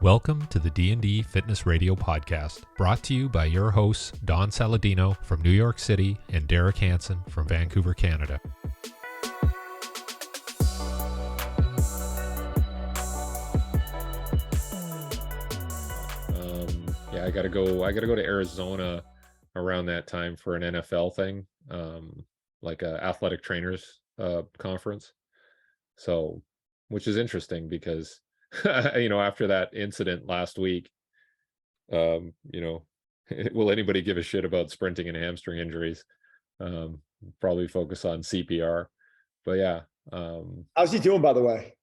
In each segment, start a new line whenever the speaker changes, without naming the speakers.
Welcome to the D&D Fitness Radio podcast, brought to you by your hosts Don Saladino from New York City and Derek Hansen from Vancouver, Canada.
I gotta go to Arizona around that time for an NFL thing, like a athletic trainers conference. So, which is interesting because after that incident last week, will anybody give a shit about sprinting and hamstring injuries? Probably focus on CPR. But yeah.
How's he doing, by the way?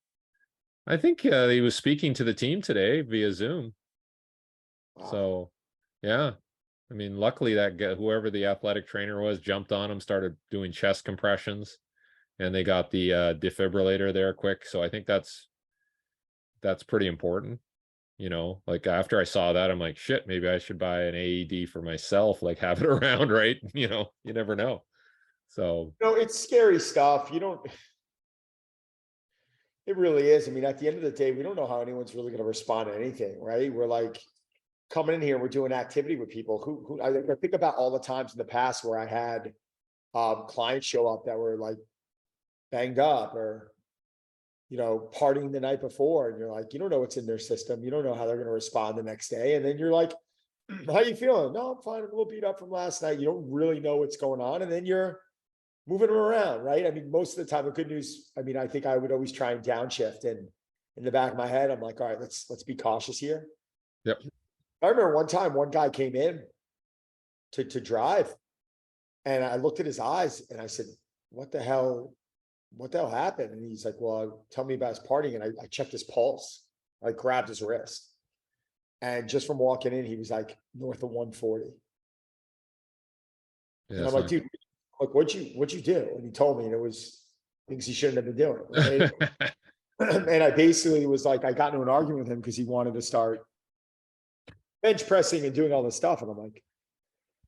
I think he was speaking to the team today via Zoom. Wow. So, yeah. I mean, luckily that guy, whoever the athletic trainer was, jumped on him, started doing chest compressions, and they got the defibrillator there quick. So I think that's pretty important. Like after I saw that, I'm like, shit, maybe I should buy an AED for myself, like have it around, right? You never know. So
it's scary stuff. It really is. I mean, at the end of the day, we don't know how anyone's really going to respond to anything, right? We're like coming in here and we're doing activity with people who I think about all the times in the past where I had clients show up that were like banged up or partying the night before, and you're like, you don't know what's in their system. You don't know how they're going to respond the next day. And then you're like, how you feeling? No, I'm fine. I'm a little beat up from last night. You don't really know what's going on. And then you're moving them around, right? I mean, most of the time, the good news, I mean, I think I would always try and downshift, and in the back of my head, I'm like, all right, let's be cautious here.
Yep.
I remember one time, one guy came in to drive, and I looked at his eyes and I said, what the hell happened? And he's like, well, tell me about his partying. And I checked his pulse. I grabbed his wrist. And just from walking in, he was like north of 140. Yeah, and I'm like, dude, look, what'd you do? And he told me, and it was things he shouldn't have been doing. Right? And I basically was like, I got into an argument with him because he wanted to start bench pressing and doing all this stuff. And I'm like,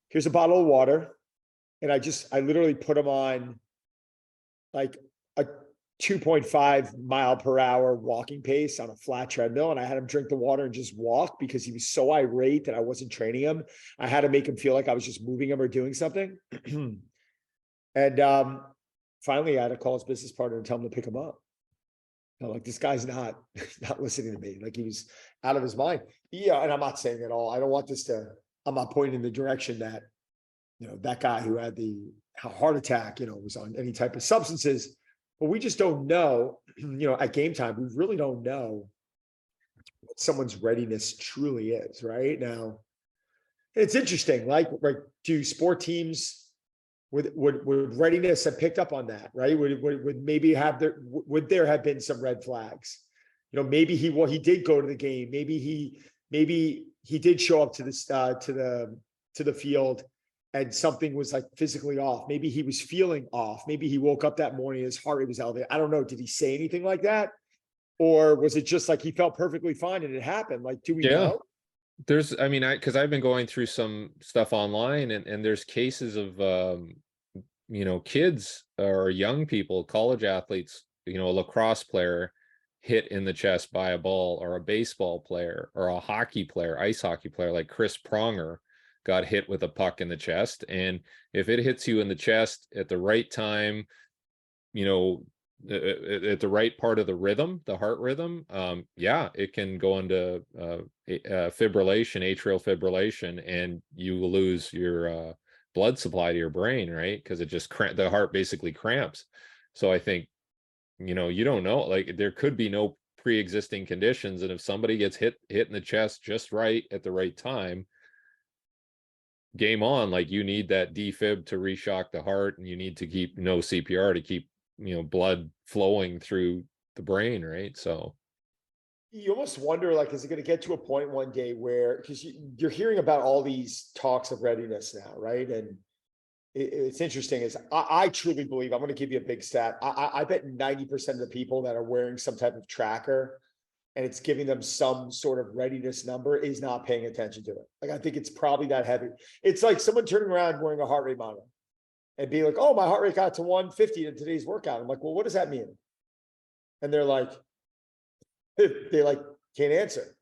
here's a bottle of water. And I literally put him on like a 2.5 mile per hour walking pace on a flat treadmill. And I had him drink the water and just walk because he was so irate that I wasn't training him. I had to make him feel like I was just moving him or doing something. And finally I had to call his business partner and tell him to pick him up. I'm like, this guy's not listening to me. Like, he was out of his mind. Yeah. And I'm not saying at all, I don't want I'm not pointing in the direction that, that guy who had the heart attack, was on any type of substances, but we just don't know, at game time, we really don't know what someone's readiness truly is right now. It's interesting. Like do sport teams would readiness have picked up on that, right? Would maybe would there have been some red flags? Maybe he did go to the game. Maybe he did show up to the field and something was like physically off. Maybe he was feeling off. Maybe he woke up that morning, his heart rate was elevated. I don't know. Did he say anything like that? Or was it just like he felt perfectly fine and it happened? Like, do we know?
Because I've been going through some stuff online, and there's cases of, kids or young people, college athletes, a lacrosse player hit in the chest by a ball, or a baseball player, or a hockey player, ice hockey player, like Chris Pronger got hit with a puck in the chest. And if it hits you in the chest at the right time, at the right part of the rhythm, the heart rhythm, it can go into fibrillation, atrial fibrillation, and you will lose your blood supply to your brain, right? Because it just the heart basically cramps. So I think, you don't know, like there could be no pre-existing conditions, and if somebody gets hit in the chest just right at the right time, game on. Like, you need that defib to reshock the heart, and you need to keep CPR to keep blood flowing through the brain, right? So
you almost wonder, like, is it going to get to a point one day where, because you're hearing about all these talks of readiness now, right? And it's interesting is I truly believe, I'm going to give you a big stat. I bet 90% of the people that are wearing some type of tracker and it's giving them some sort of readiness number is not paying attention to it. Like, I think it's probably that heavy. It's like someone turning around wearing a heart rate monitor and being like, oh, my heart rate got to 150 in today's workout. I'm like, well, what does that mean? And they're like, they like can't answer.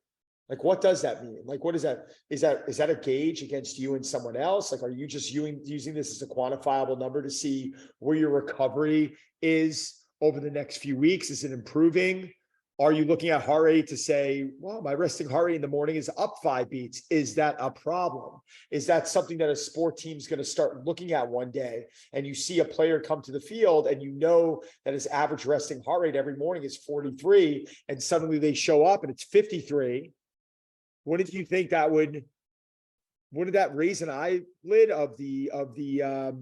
Like, what does that mean? Like, what is that? Is that a gauge against you and someone else? Like, are you just using this as a quantifiable number to see where your recovery is over the next few weeks? Is it improving? Are you looking at heart rate to say, well, my resting heart rate in the morning is up 5 beats? Is that a problem? Is that something that a sport team's going to start looking at one day? And you see a player come to the field and you know that his average resting heart rate every morning is 43, and suddenly they show up and it's 53. Wouldn't you think that wouldn't that raise an eyelid of the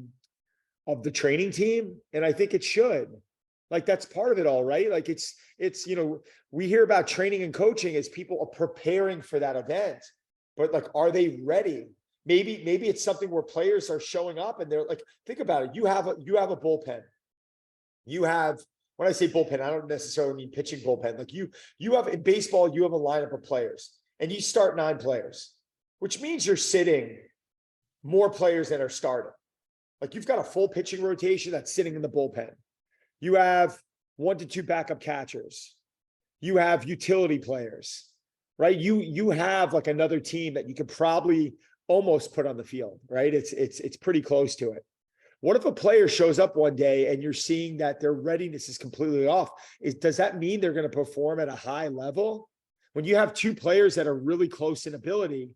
training team? And I think it should. Like, that's part of it all, right? Like, it's, we hear about training and coaching as people are preparing for that event, but like, are they ready? Maybe it's something where players are showing up and they're like, think about it. You have a bullpen. When I say bullpen, I don't necessarily mean pitching bullpen. Like you have in baseball, you have a lineup of players and you start 9 players, which means you're sitting more players than are starting. Like, you've got a full pitching rotation that's sitting in the bullpen. You have 1 to 2 backup catchers. You have utility players, right? You have like another team that you could probably almost put on the field, right? It's pretty close to it. What if a player shows up one day and you're seeing that their readiness is completely off? Does that mean they're going to perform at a high level? When you have 2 players that are really close in ability,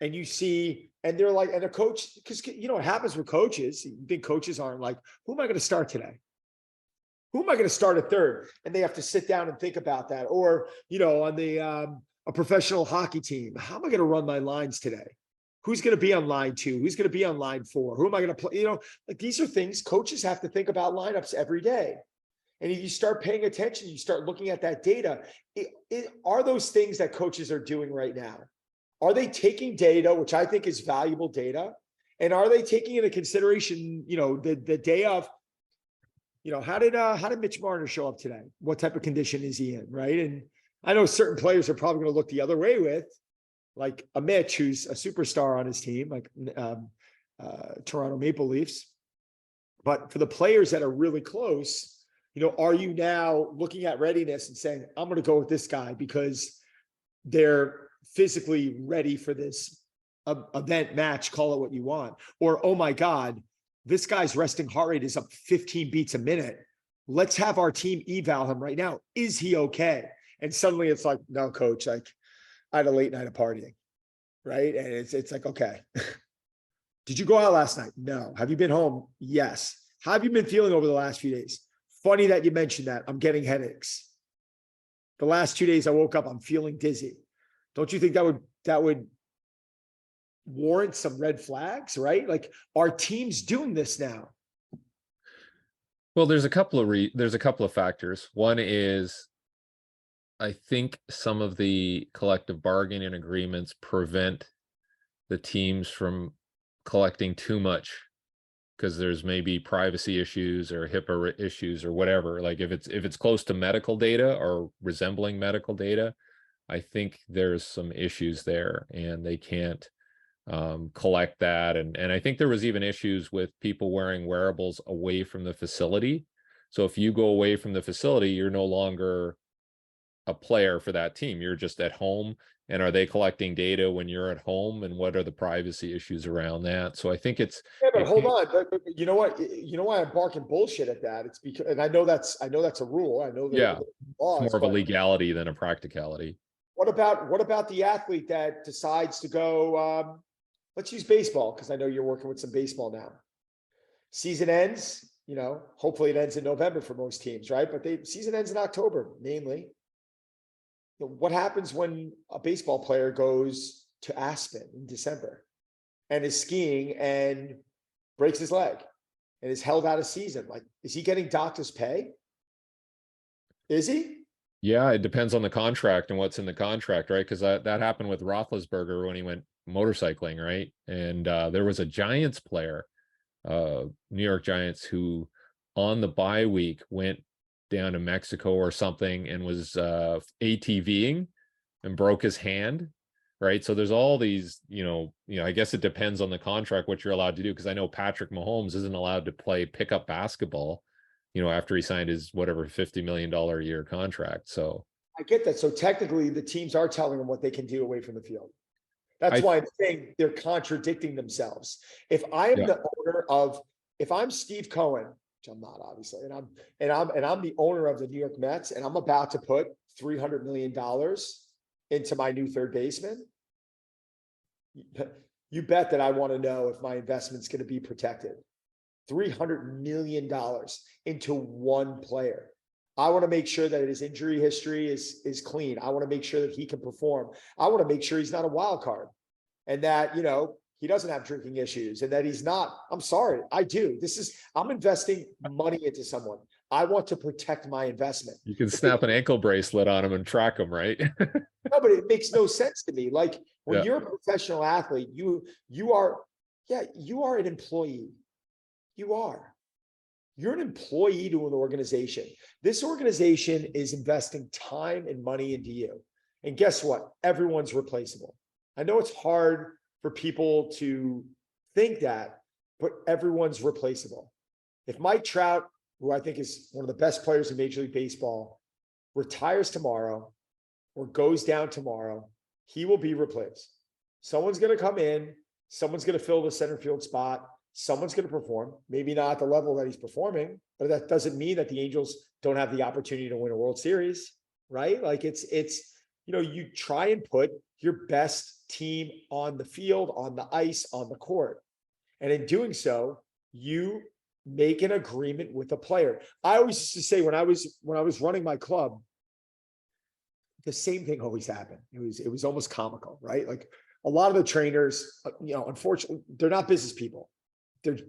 and you see, and they're like, and a coach, because you know what happens with coaches, you think coaches aren't like, who am I going to start today? Who am I going to start at third? And they have to sit down and think about that. Or, on the a professional hockey team, how am I going to run my lines today? Who's going to be on line 2? Who's going to be on line 4? Who am I going to play? Like, these are things coaches have to think about lineups every day. And if you start paying attention, you start looking at that data. Are those things that coaches are doing right now? Are they taking data, which I think is valuable data? And are they taking into consideration, the day of, how did Mitch Marner show up today? What type of condition is he in, right? And I know certain players are probably going to look the other way with, like a Mitch, who's a superstar on his team, like Toronto Maple Leafs. But for the players that are really close, are you now looking at readiness and saying, I'm going to go with this guy because they're physically ready for this event, match, call it what you want? Or, oh my God, this guy's resting heart rate is up 15 beats a minute. Let's have our team eval him right now. Is he okay? And suddenly it's like, no, coach, like, I had a late night of partying, right? And it's like, okay. Did you go out last night? No. Have you been home? Yes. How have you been feeling over the last few days? Funny that you mentioned that. I'm getting headaches. The last 2 days I woke up, I'm feeling dizzy. Don't you think that would warrant some red flags, right? Like, our team's doing this now.
Well, there's a couple of factors. One is, I think some of the collective bargaining agreements prevent the teams from collecting too much because there's maybe privacy issues or HIPAA issues or whatever. Like, if it's close to medical data or resembling medical data, I think there's some issues there and they can't collect that. And I think there was even issues with people wearing wearables away from the facility. So if you go away from the facility, you're no longer a player for that team. You're just at home. And are they collecting data when you're at home? And what are the privacy issues around that? So I think it's.
Yeah, but hold on. But you know what? You know why I'm barking bullshit at that? It's because, and I know that's a rule. I know
Yeah,
the laws,
it's more of a legality than a practicality.
What about the athlete that decides to go? Let's use baseball because I know you're working with some baseball now. Season ends. Hopefully it ends in November for most teams, right? But season ends in October, mainly. What happens when a baseball player goes to Aspen in December and is skiing and breaks his leg and is held out of season? Like, is he getting doctor's pay? Is he?
Yeah, it depends on the contract and what's in the contract, right? Because that happened with Roethlisberger when he went motorcycling, right? And there was a Giants player, New York Giants, who on the bye week went down to Mexico or something and was ATVing and broke his hand, right? So there's all these, I guess it depends on the contract what you're allowed to do, because I know Patrick Mahomes isn't allowed to play pickup basketball, after he signed his whatever $50 million a year contract. So
I get that. So technically the teams are telling them what they can do away from the field. That's why I'm saying they're contradicting themselves. If I am the owner of, if I'm Steve Cohen, which I'm not obviously, and I'm the owner of the New York Mets, and I'm about to put $300 million into my new third baseman, you bet that I want to know if my investment's going to be protected. $300 million into one player. I want to make sure that his injury history is clean. I want to make sure that he can perform. I want to make sure he's not a wild card and that, he doesn't have drinking issues and that he's not. I'm sorry, I do. I'm investing money into someone. I want to protect my investment.
You can snap an ankle bracelet on him and track him, right?
No, but it makes no sense to me. Like when you're a professional athlete, you are an employee. You're an employee to an organization. This organization is investing time and money into you. And guess what? Everyone's replaceable. I know it's hard for people to think that, but everyone's replaceable. If Mike Trout, who I think is one of the best players in Major League Baseball, retires tomorrow or goes down tomorrow, he will be replaced. Someone's going to come in, someone's going to fill the center field spot. Someone's going to perform, maybe not at the level that he's performing, but that doesn't mean that the Angels don't have the opportunity to win a World Series, right? Like it's, you try and put your best team on the field, on the ice, on the court. And in doing so, you make an agreement with a player. I always used to say when I was running my club, the same thing always happened. It was almost comical, right? Like a lot of the trainers, unfortunately, they're not business people.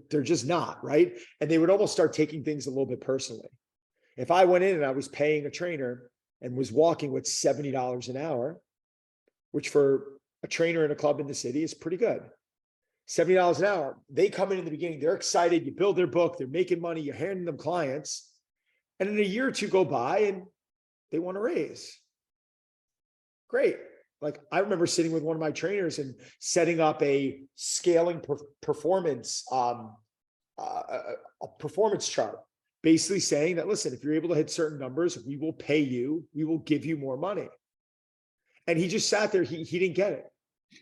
They're just not, right? And they would almost start taking things a little bit personally. If I went in and I was paying a trainer and was walking with $70 an hour, which for a trainer in a club in the city is pretty good. $70 an hour. They come in the beginning, they're excited, you build their book, they're making money, you're handing them clients. And in a year or two go by and they want to raise. Great. Like I remember sitting with one of my trainers and setting up a scaling performance, a performance chart, basically saying that, listen, if you're able to hit certain numbers, we will pay you, we will give you more money. And he just sat there. He didn't get it.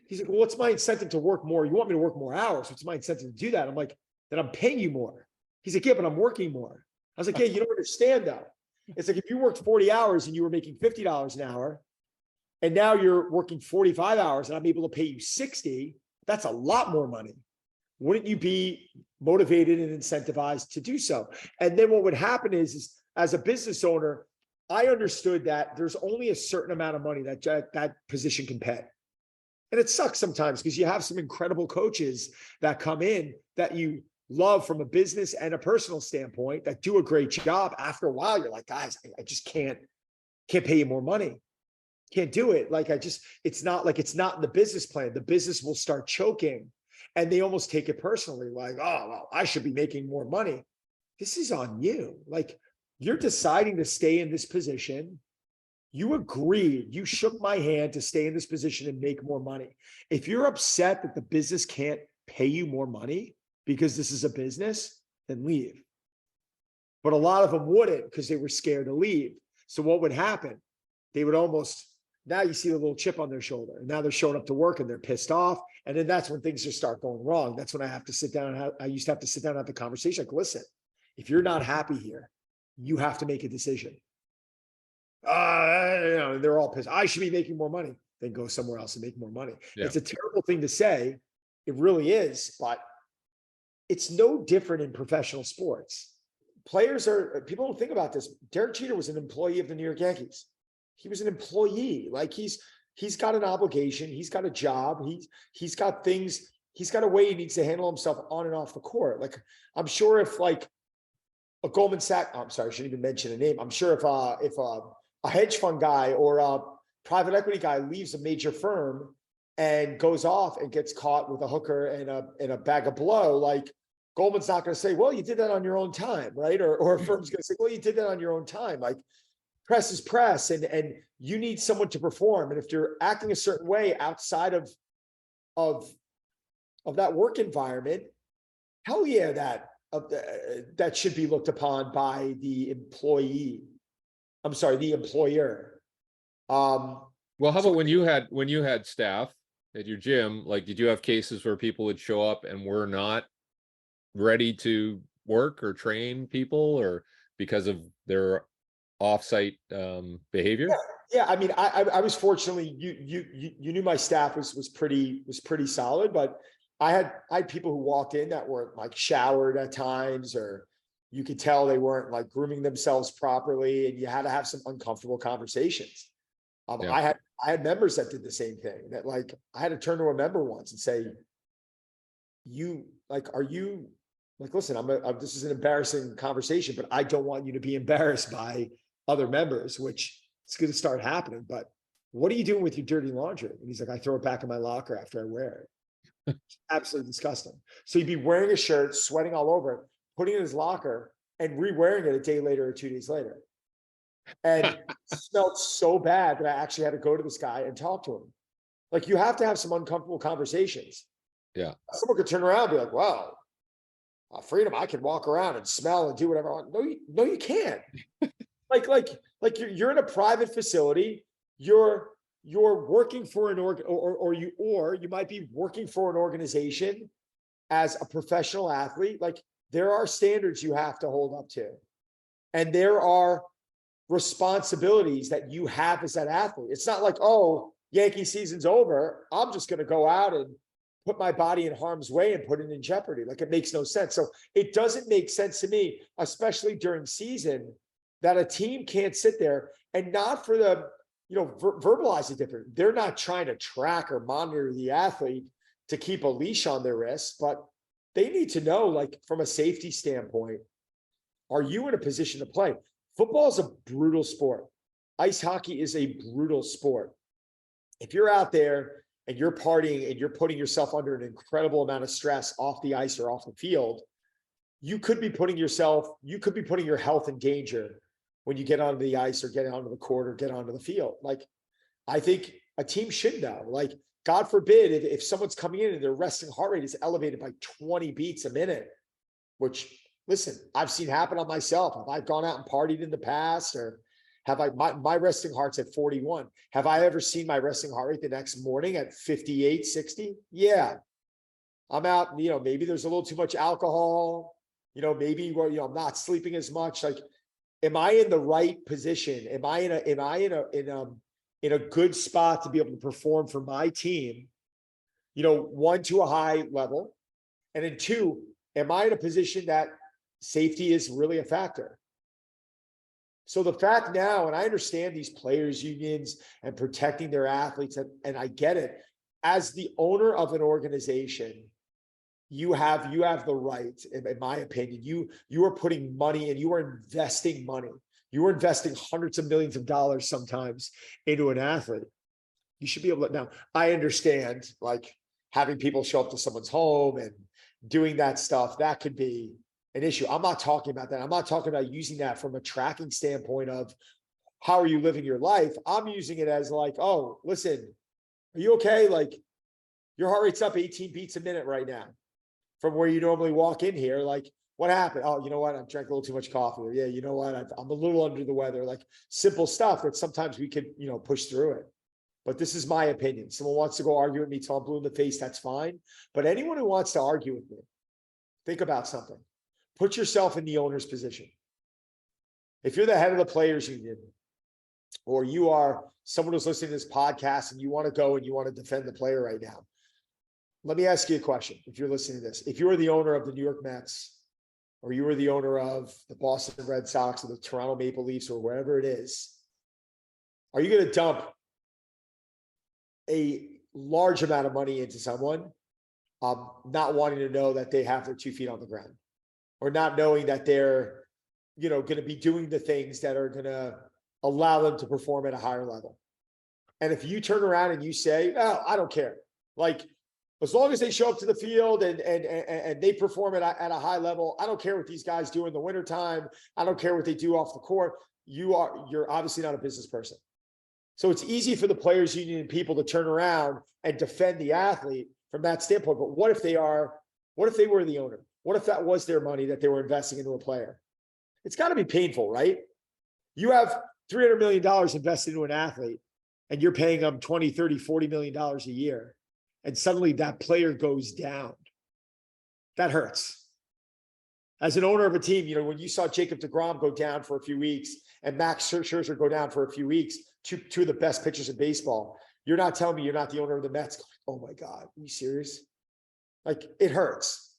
He's like, well, what's my incentive to work more? You want me to work more hours? What's my incentive to do that? I'm like, then I'm paying you more. He's like, yeah, but I'm working more. I was like, yeah, you don't understand though. It's like if you worked 40 hours and you were making $50 an hour, and now you're working 45 hours and I'm able to pay you 60, that's a lot more money. Wouldn't you be motivated and incentivized to do so? And then what would happen is as a business owner, I understood that there's only a certain amount of money that position can pay. And it sucks sometimes because you have some incredible coaches that come in that you love from a business and a personal standpoint that do a great job. After a while, you're like, guys, I just can't pay you more money. Can't do it. Like it's not in the business plan. The business will start choking and they almost take it personally. Like, oh, well, I should be making more money. This is on you. Like you're deciding to stay in this position. You agreed, you shook my hand to stay in this position and make more money. If you're upset that the business can't pay you more money because this is a business, then leave. But a lot of them wouldn't because they were scared to leave. So what would happen? They would almost, now you see the little chip on their shoulder. And now they're showing up to work and they're pissed off. And then that's when things just start going wrong. That's when I have to sit down. I used to have to sit down and have the conversation. Like, listen, if you're not happy here, you have to make a decision. They're all pissed. I should be making more money. Then go somewhere else and make more money. Yeah. It's a terrible thing to say. It really is, but it's no different in professional sports. People don't think about this. Derek Jeter was an employee of the New York Yankees. He was an employee. Like he's got an obligation. He's got a job. He's got things. He's got a way he needs to handle himself on and off the court. Like I'm sure if like a Goldman Sachs, I'm sorry, I shouldn't even mention a name. I'm sure if a hedge fund guy or a private equity guy leaves a major firm and goes off and gets caught with a hooker and a bag of blow, like Goldman's not going to say, well, you did that on your own time, right? Or a firm's going to say, well, you did that on your own time. Like press is press and you need someone to perform. And if you're acting a certain way outside of that work environment, hell yeah, that should be looked upon by the employee. I'm sorry, the employer.
Well, how about when you had staff at your gym, like, did you have cases where people would show up and were not ready to work or train people, or because of their offsite behavior?
Yeah, I mean, I was fortunately, you knew my staff was pretty solid, but I had people who walked in that weren't like showered at times, or you could tell they weren't like grooming themselves properly, and you had to have some uncomfortable conversations.
Yeah.
I had members that did the same thing, that like I had to turn to a member once and say, you like, are you like, listen, this is an embarrassing conversation, but I don't want you to be embarrassed by other members, which it's going to start happening. But what are you doing with your dirty laundry? And he's like, I throw it back in my locker after I wear it. Absolutely disgusting. So he'd be wearing a shirt, sweating all over it, putting it in his locker and re-wearing it a day later or 2 days later. And it smelled so bad that I actually had to go to this guy and talk to him. Like, you have to have some uncomfortable conversations.
Yeah.
Someone could turn around and be like, well, freedom, I can walk around and smell and do whatever I want. No, you can't. like you're in a private facility. You're working for an or you might be working for an organization as a professional athlete. Like, there are standards you have to hold up to, and there are responsibilities that you have as that athlete. It's not like, oh, Yankee season's over, I'm just going to go out and put my body in harm's way and put it in jeopardy. Like, it makes no sense. So it doesn't make sense to me, especially during season, that a team can't sit there and not for the, verbalize it different. They're not trying to track or monitor the athlete to keep a leash on their wrists, but they need to know, like, from a safety standpoint, are you in a position to play? Football is a brutal sport. Ice hockey is a brutal sport. If you're out there and you're partying and you're putting yourself under an incredible amount of stress off the ice or off the field, you could be putting your health in danger when you get onto the ice or get onto the court or get onto the field. Like, I think a team should know, like, God forbid if someone's coming in and their resting heart rate is elevated by 20 beats a minute, which, listen, I've seen happen on myself. Have I gone out and partied in the past, or have my resting heart's at 41. Have I ever seen my resting heart rate the next morning at 58, 60? Yeah. I'm out, maybe there's a little too much alcohol, maybe I'm not sleeping as much. Like, am I in the right position? Am I in a good spot to be able to perform for my team? One, to a high level, and then two, am I in a position that safety is really a factor? So the fact now, and I understand these players' unions and protecting their athletes, and I get it. As the owner of an organization, you have the right, in my opinion, you are putting money and you are investing money. You are investing hundreds of millions of dollars sometimes into an athlete. You should be able to. Now, I understand, like, having people show up to someone's home and doing that stuff, that could be an issue. I'm not talking about that. I'm not talking about using that from a tracking standpoint of how are you living your life. I'm using it as like, oh, listen, are you okay? Like, your heart rate's up 18 beats a minute right now from where you normally walk in here. Like, what happened? Oh, you know what? I drank a little too much coffee. Or, yeah, you know what? I'm a little under the weather. Like, simple stuff that sometimes we could, push through it. But this is my opinion. Someone wants to go argue with me till I'm blue in the face, that's fine. But anyone who wants to argue with me, think about something. Put yourself in the owner's position. If you're the head of the players union, or you are someone who's listening to this podcast and you want to go and you want to defend the player right now, let me ask you a question. If you're listening to this, if you were the owner of the New York Mets, or you were the owner of the Boston Red Sox or the Toronto Maple Leafs or wherever it is, are you going to dump a large amount of money into someone not wanting to know that they have their 2 feet on the ground, or not knowing that they're, going to be doing the things that are going to allow them to perform at a higher level? And if you turn around and you say, oh, I don't care. Like, as long as they show up to the field and they perform at a high level, I don't care what these guys do in the wintertime. I don't care what they do off the court. You're obviously not a business person. So it's easy for the players union and people to turn around and defend the athlete from that standpoint. But what if they were the owner? What if that was their money that they were investing into a player? It's got to be painful, right? You have $300 million invested into an athlete, and you're paying them 20, 30, $40 million a year, and suddenly that player goes down, that hurts. As an owner of a team, you know, when you saw Jacob deGrom go down for a few weeks and Max Scherzer go down for a few weeks, two of the best pitchers in baseball, you're not telling me you're not the owner of the Mets going, oh my God, are you serious? Like, it hurts.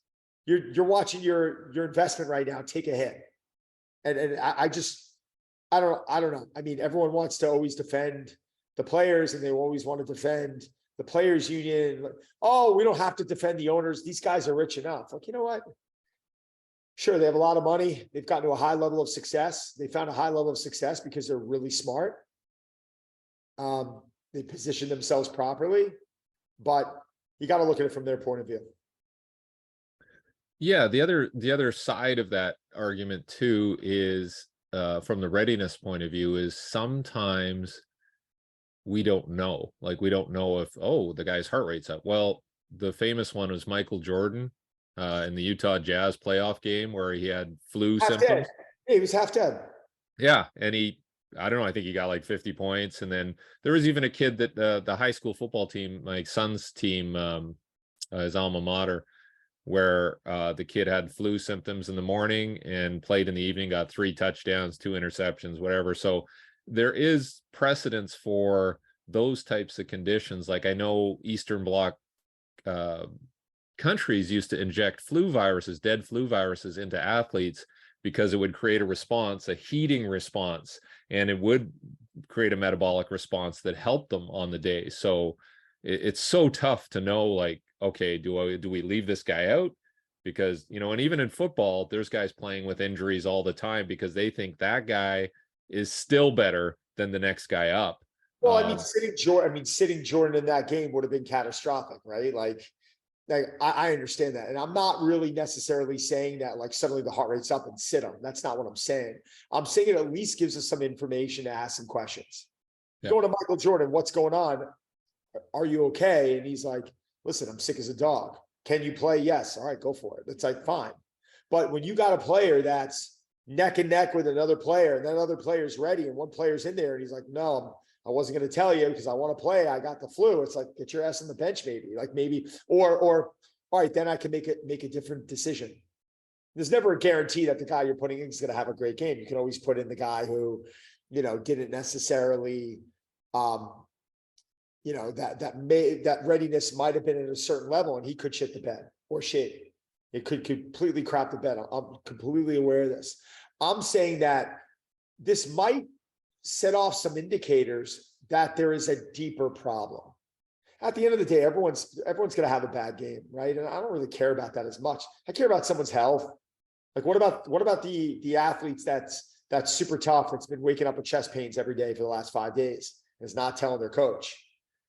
You're watching your investment right now take a hit. And I don't know. I mean, everyone wants to always defend the players, and they always want to defend the players union. Oh, we don't have to defend the owners. These guys are rich enough. Like, you know what? Sure, they have a lot of money. They've gotten to a high level of success. They found a high level of success because they're really smart. They position themselves properly, but you got to look at it from their point of view.
Yeah, the other side of that argument too is from the readiness point of view is sometimes we don't know. Like, we don't know if, oh, the guy's heart rate's up. Well, the famous one was Michael Jordan in the Utah Jazz playoff game where he had flu symptoms.
He was half dead.
Yeah, and I don't know, I think he got like 50 points. And then there was even a kid that the high school football team, my son's team, his alma mater, where the kid had flu symptoms in the morning and played in the evening, got 3 touchdowns, 2 interceptions, whatever. So there is precedence for those types of conditions. Like, I know Eastern Bloc countries used to inject flu viruses, dead flu viruses, into athletes because it would create a response, a heating response, and it would create a metabolic response that helped them on the day. So it's so tough to know, like, okay, do we leave this guy out? Because, you know, and even in football, there's guys playing with injuries all the time because they think that guy is still better than the next guy up.
Well, I mean, sitting Jordan in that game would have been catastrophic, right? Like I understand that. And I'm not really necessarily saying that like suddenly the heart rate's up and sit him. That's not what I'm saying. I'm saying it at least gives us some information to ask some questions. Yeah. Going to Michael Jordan, what's going on? Are you okay? And he's like, listen, I'm sick as a dog. Can you play? Yes. All right, go for it. It's like, fine. But when you got a player that's neck and neck with another player, and that other player's ready, and one player's in there, and he's like, no, I wasn't going to tell you because I want to play. I got the flu. It's like, get your ass on the bench, maybe. Like, maybe, or all right, then I can make a different decision. There's never a guarantee that the guy you're putting in is going to have a great game. You can always put in the guy who, you know, didn't necessarily, you know, that readiness might have been at a certain level, and he could shit the bed or shit. It could completely crap the bed. I'm completely aware of this. I'm saying that this might set off some indicators that there is a deeper problem. At the end of the day, everyone's going to have a bad game, right? And I don't really care about that as much. I care about someone's health. Like, what about the athletes that's super tough, that's been waking up with chest pains every day for the last 5 days and is not telling their coach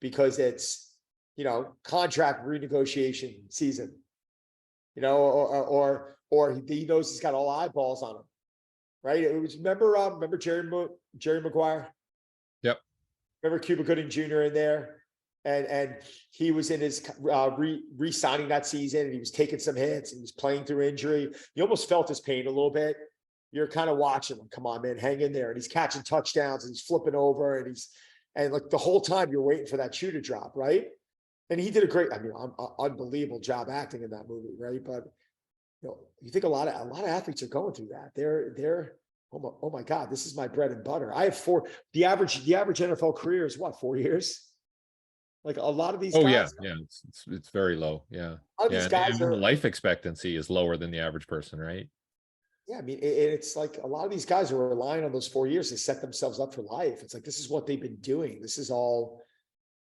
because it's, you know, contract renegotiation season, you know, or he knows he's got all eyeballs on him, right? It was, remember Jerry Maguire?
Yep.
Remember Cuba Gooding Jr. in there? And he was in his re-signing that season, and he was taking some hits, and he was playing through injury. You almost felt his pain a little bit. You're kind of watching him. Come on, man, hang in there. And he's catching touchdowns, and he's flipping over, and like the whole time you're waiting for that shoe to drop, right? And he did a great, I mean, unbelievable job acting in that movie, right? But you know, you think a lot of athletes are going through that. They're oh my God, this is my bread and butter. I have 4. The average NFL career is what, 4 years? Like a lot of these guys.
Yeah. It's very low. Yeah.
These guys
and life expectancy is lower than the average person, right?
Yeah. I mean, it's like a lot of these guys are relying on those 4 years to set themselves up for life. It's like, this is what they've been doing. This is all,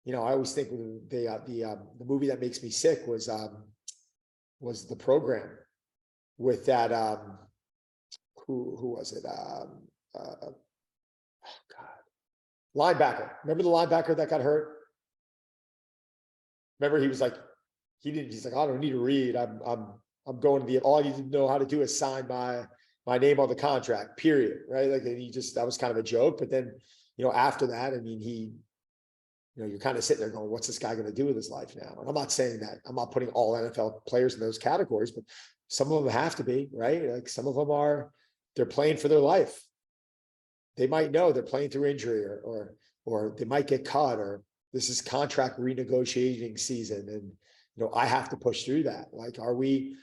you know, I always think the movie that makes me sick was The Program with that, who was it? Oh God, linebacker. Remember the linebacker that got hurt? Remember, he was like, he's like, I don't need to read. I'm going to all you know how to do is sign my name on the contract, period. Right. Like, and that was kind of a joke. But then, you know, after that, I mean, you know, you're kind of sitting there going, what's this guy going to do with his life now? And I'm not saying that. I'm not putting all NFL players in those categories, but some of them have to be, right? Like, some of them they're playing for their life. They might know they're playing through injury or or they might get cut, or this is contract renegotiating season. And, I have to push through that. Like, are we,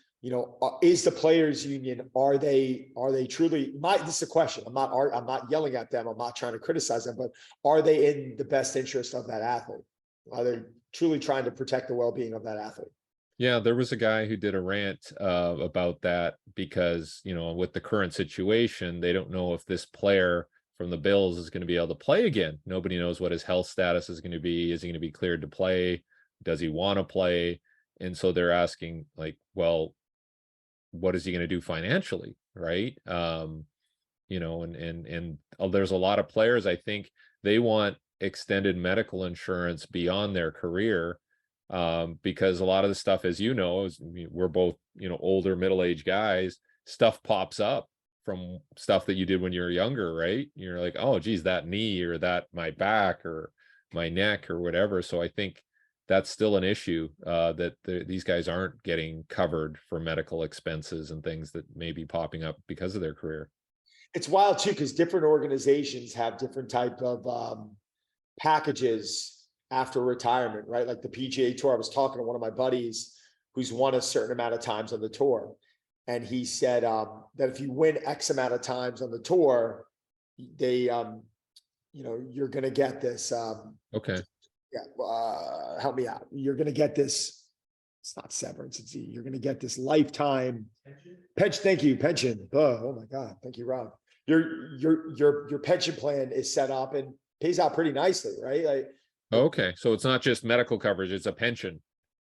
is the players union, are they truly, this is a question. I'm not yelling at them. I'm not trying to criticize them, but are they in the best interest of that athlete? Are they truly trying to protect the well-being of that athlete?
Yeah, there was a guy who did a rant about that because, with the current situation, they don't know if this player from the Bills is going to be able to play again. Nobody knows what his health status is going to be. Is he going to be cleared to play? Does he want to play? And so they're asking, like, well, what is he going to do financially? Right. And there's a lot of players, I think they want extended medical insurance beyond their career, because a lot of the stuff, as we're both, older, middle-aged guys, stuff pops up from stuff that you did when you were younger, right? You're like, oh, geez, that knee or that my back or my neck or whatever. So I think that's still an issue, that these guys aren't getting covered for medical expenses and things that may be popping up because of their career.
It's wild too, because different organizations have different type of packages after retirement, right? Like the PGA Tour. I was talking to one of my buddies who's won a certain amount of times on the tour. And he said that if you win X amount of times on the tour, they, you're going to get this.
Okay.
Yeah. Help me out. You're going to get this. It's not severance. You're going to get this lifetime pension. Thank you. Pension. Oh my God. Thank you, Rob. Your pension plan is set up and pays out pretty nicely, right? Like,
okay. So it's not just medical coverage, it's a pension.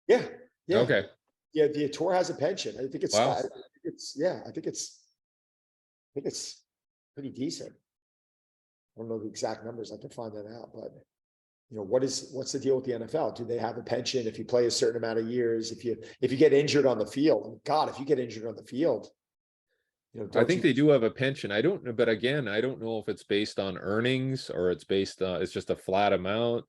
Yeah. Yeah.
Okay.
Yeah. The tour has a pension. I think it's,
wow.
I think it's pretty decent. I don't know the exact numbers. I can find that out, but what's the deal with the NFL? Do they have a pension if you play a certain amount of years? If you get injured on the field, God, if you get injured on the field,
I think they do have a pension. I don't know, but again, I don't know if it's based on earnings or it's based on, it's just a flat amount.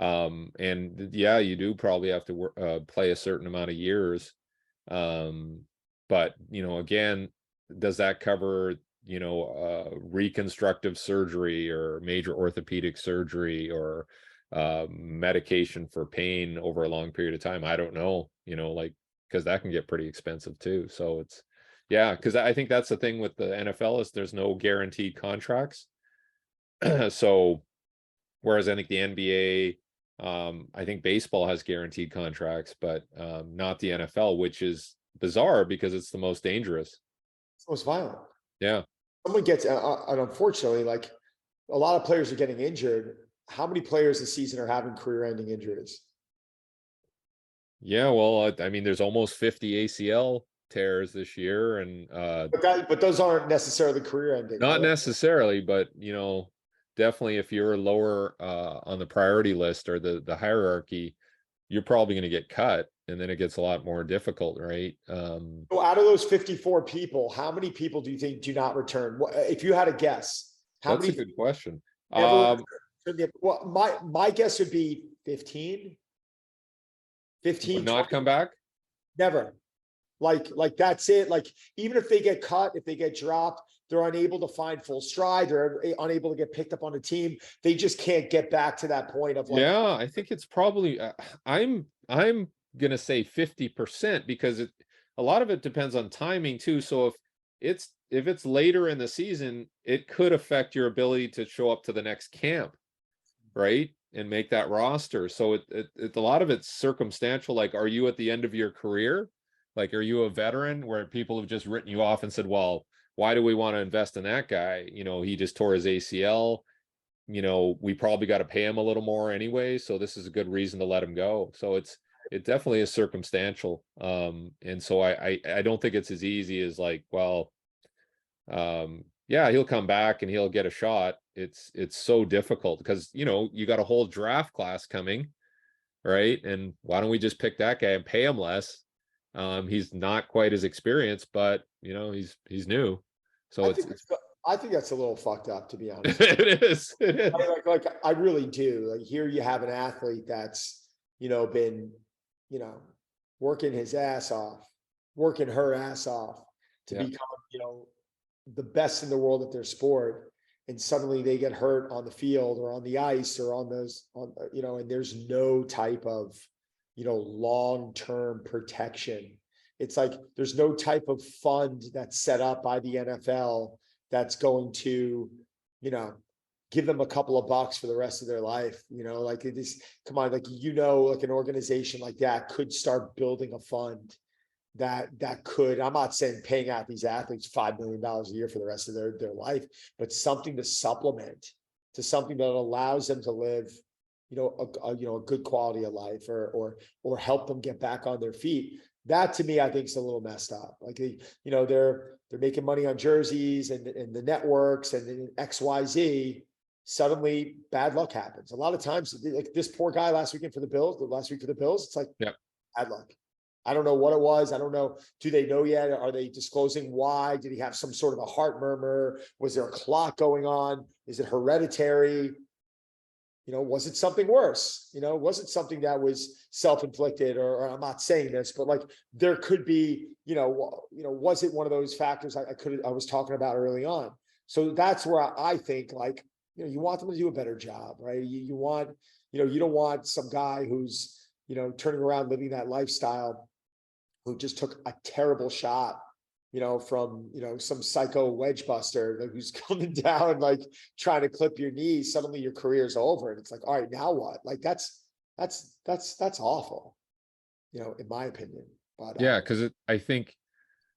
And yeah, you do probably have to play a certain amount of years. But again, does that cover, reconstructive surgery or major orthopedic surgery or medication for pain over a long period of time? I don't know, because that can get pretty expensive too. So it's, yeah, because I think that's the thing with the NFL is there's no guaranteed contracts. So whereas I think the NBA, I think baseball has guaranteed contracts, but not the NFL, which is bizarre because it's the most dangerous.
It's the most violent.
Yeah.
Someone gets, and unfortunately, like a lot of players are getting injured. How many players this season are having career-ending injuries?
Yeah, well, I mean, there's almost 50 ACL tears this year, and
but those aren't necessarily career-ending.
not necessarily, but definitely if you're lower on the priority list or the hierarchy, you're probably going to get cut, and then it gets a lot more difficult, right?
So out of those 54 people, how many people do you think do not return? If you had a guess,
that's a good question.
Well, my guess would be 15. 15
would not come back?
Never. Like that's it. Like, even if they get cut, if they get dropped, they're unable to find full stride. They're unable to get picked up on a team. They just can't get back to that point of like,
yeah, I think it's probably, I'm going to say 50% because a lot of it depends on timing too. So if it's later in the season, it could affect your ability to show up to the next camp, right? And make that roster. So it a lot of it's circumstantial. Like, are you at the end of your career? Like, are you a veteran where people have just written you off and said, well, why do we want to invest in that guy? He just tore his ACL. We probably got to pay him a little more anyway. So this is a good reason to let him go. So it definitely is circumstantial. And so I don't think it's as easy as like, well, yeah, he'll come back and he'll get a shot. It's so difficult because, you got a whole draft class coming, right? And why don't we just pick that guy and pay him less? He's not quite as experienced, but he's new. So
I think that's a little fucked up, to be honest.
It is.
Like I really do. Like, here you have an athlete that's, been, working his ass off, working her ass off to become, the best in the world at their sport. and suddenly they get hurt on the field or on the ice or and there's no type of, long-term protection. It's like there's no type of fund that's set up by the NFL that's going to, give them a couple of bucks for the rest of their life. Like it is, come on, like, like an organization like that could start building a fund that could, I'm not saying paying out these athletes $5 million a year for the rest of their life, but something to supplement to something that allows them to live, a good quality of life or help them get back on their feet. That to me, I think is a little messed up. Like they're making money on jerseys and the networks and XYZ. Suddenly bad luck happens. A lot of times, like this poor guy last week for the Bills, it's like bad luck. I don't know what it was. I don't know. Do they know yet? Are they disclosing why? Did he have some sort of a heart murmur? Was there a clot going on? Is it hereditary? Was it something worse? Was it something that was self-inflicted or I'm not saying this, but like there could be, was it one of those factors I was talking about early on? So that's where I think like, you want them to do a better job, right? You want, you don't want some guy who's, turning around living that lifestyle who just took a terrible shot, from, some psycho wedge buster who's coming down, like trying to clip your knees. Suddenly your career's over. And it's like, all right, now what? Like that's awful, in my opinion. But
yeah, because I think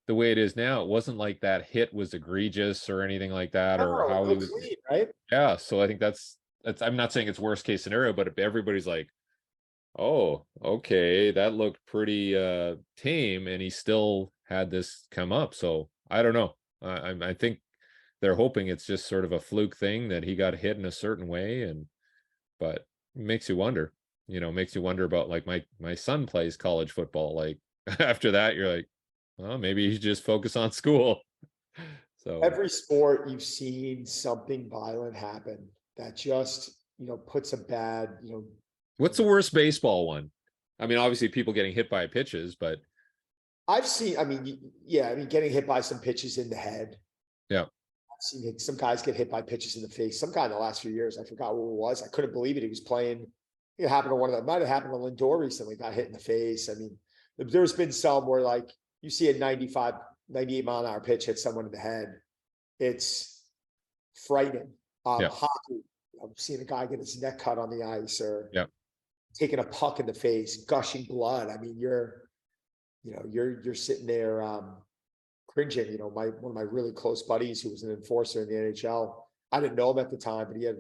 the way it is now, it wasn't like that hit was egregious or anything like that, or how he was
clean, right?
Yeah, so I think that's I'm not saying it's worst case scenario, but if everybody's like, oh, okay, that looked pretty tame, and he still had this come up. So I don't know. I think they're hoping it's just sort of a fluke thing that he got hit in a certain way, but it makes you wonder. Makes you wonder about like my son plays college football. Like after that, you're like, well, maybe you should just focus on school. So
every sport you've seen something violent happen that just, puts a bad,
what's the worst baseball one? I mean, obviously people getting hit by pitches, but
I've seen, getting hit by some pitches in the head.
Yeah.
I've seen some guys get hit by pitches in the face. Some guy in the last few years, I forgot what it was. I couldn't believe it. He was playing. It happened to one of them. Might have happened to Lindor recently, got hit in the face. I mean, there's been some where like you see a 98 mile an hour pitch hit someone in the head. It's frightening. Hockey, I've seen a guy get his neck cut on the ice or taking a puck in the face, gushing blood. I mean, you're sitting there cringing. One of my really close buddies who was an enforcer in the NHL, I didn't know him at the time, but he had,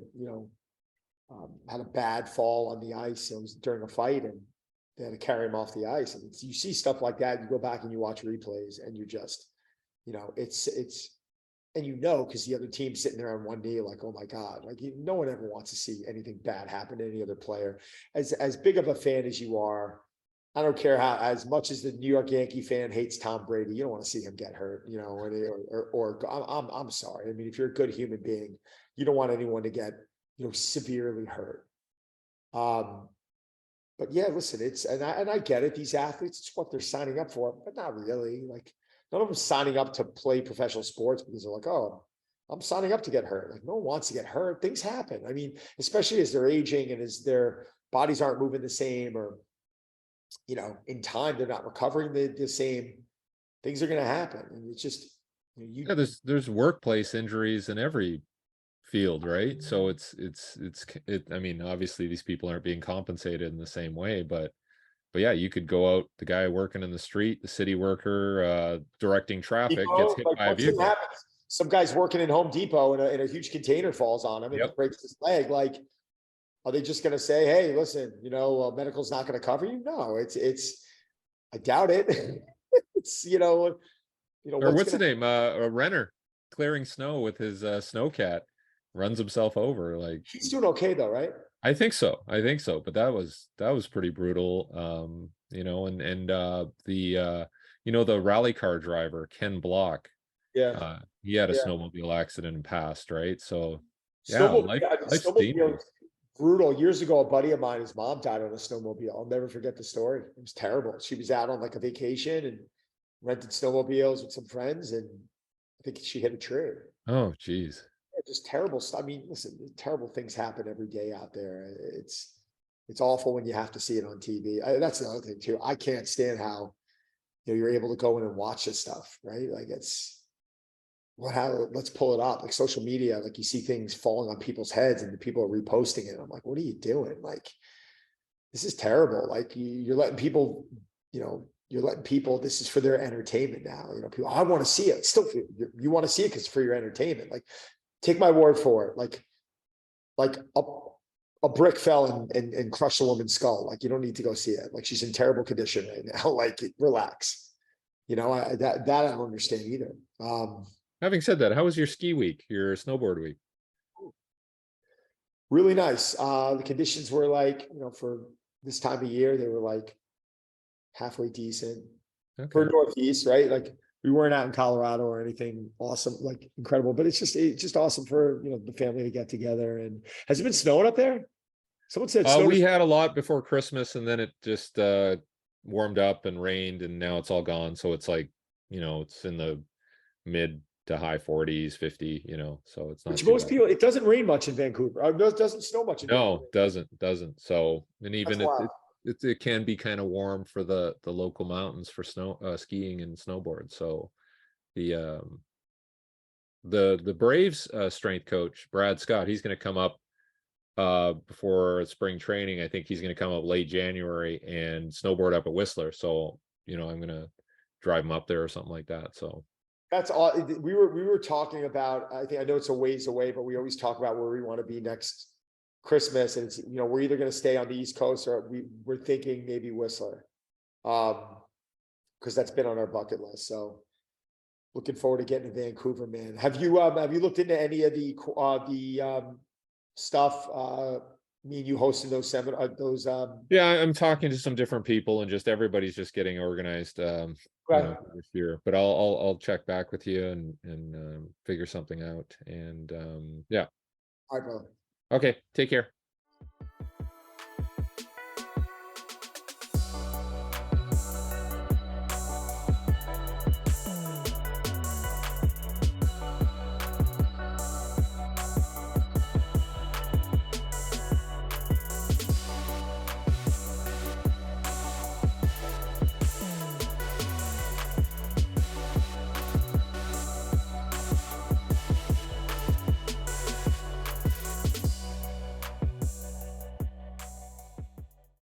had a bad fall on the ice. It was during a fight and they had to carry him off the ice. And you see stuff like that, you go back and you watch replays and you just, and because the other team's sitting there on one knee, like, oh my God, like no one ever wants to see anything bad happen to any other player. As big of a fan as you are, I don't care as much as the New York Yankee fan hates Tom Brady, you don't want to see him get hurt, I'm sorry. I mean, if you're a good human being, you don't want anyone to get, severely hurt. But yeah, listen, and I get it. These athletes, it's what they're signing up for, but not really. Like none of them signing up to play professional sports because they're like, oh, I'm signing up to get hurt. Like no one wants to get hurt. Things happen. I mean, especially as they're aging and as their bodies aren't moving the same or, in time, they're not recovering the same. Things are going to happen. And it's just,
there's workplace injuries in every field, right? So it's I mean, obviously these people aren't being compensated in the same way, but yeah, you could go out, the guy working in the street, the city worker, directing traffic gets hit by a vehicle.
Some guy's working in Home Depot and a huge container falls on him and breaks his leg. Like, are they just going to say, hey, listen, medical's not going to cover you? No, I doubt it. It's,
or what's the name? A Renner clearing snow with his snowcat, runs himself over. Like
he's doing okay though, right?
I think so. But that was pretty brutal. And the rally car driver, Ken Block.
Yeah.
He had a snowmobile accident and passed, right? So life's dangerous.
Brutal. Years ago, a buddy of mine, his mom died on a snowmobile. I'll never forget the story. It was terrible. She was out on like a vacation and rented snowmobiles with some friends, and I think she hit a tree.
Oh, geez.
just terrible stuff. I mean, listen, terrible things happen every day out there. It's awful when you have to see it on TV. That's the other thing too. I can't stand how, you're able to go in and watch this stuff, right? Like let's pull it up. Like social media, like you see things falling on people's heads and the people are reposting it. I'm like, what are you doing? Like, this is terrible. Like you're letting people, this is for their entertainment now. People, I want to see it. Still, you want to see it because it's for your entertainment. Like, take my word for it. Like a brick fell and crushed a woman's skull. Like, you don't need to go see it. Like, she's in terrible condition right now. Like, relax. That I don't understand either.
Having said that, how was your ski week, your snowboard week?
Really nice. The conditions were like, for this time of year, they were like halfway decent.
Okay.
For Northeast, right? Like, we weren't out in Colorado or anything awesome, like incredible, but it's just awesome for, the family to get together. And has it been snowing up there? Someone said
we had a lot before Christmas, and then it just warmed up and rained, and now it's all gone. So it's like, it's in the mid to high 40s, 50, so it's not.
Which most people, it doesn't rain much in Vancouver. It doesn't snow much in Vancouver.
No, doesn't. So, and even it can be kind of warm for the local mountains for snow skiing and snowboard. So the Braves strength coach, Brad Scott, he's going to come up before spring training. I think he's going to come up late January and snowboard up at Whistler. So, I'm going to drive him up there or something like that. So
that's all. We were talking about, I know it's a ways away, but we always talk about where we want to be next Christmas. And it's, we're either going to stay on the East Coast or we're thinking maybe Whistler. Because that's been on our bucket list. So looking forward to getting to Vancouver, man. Have you looked into any of the stuff, me and you hosting those seminars,
yeah, I'm talking to some different people, and just everybody's just getting organized this year, but I'll check back with you and figure something out. And yeah.
All right, brother.
Okay, take care.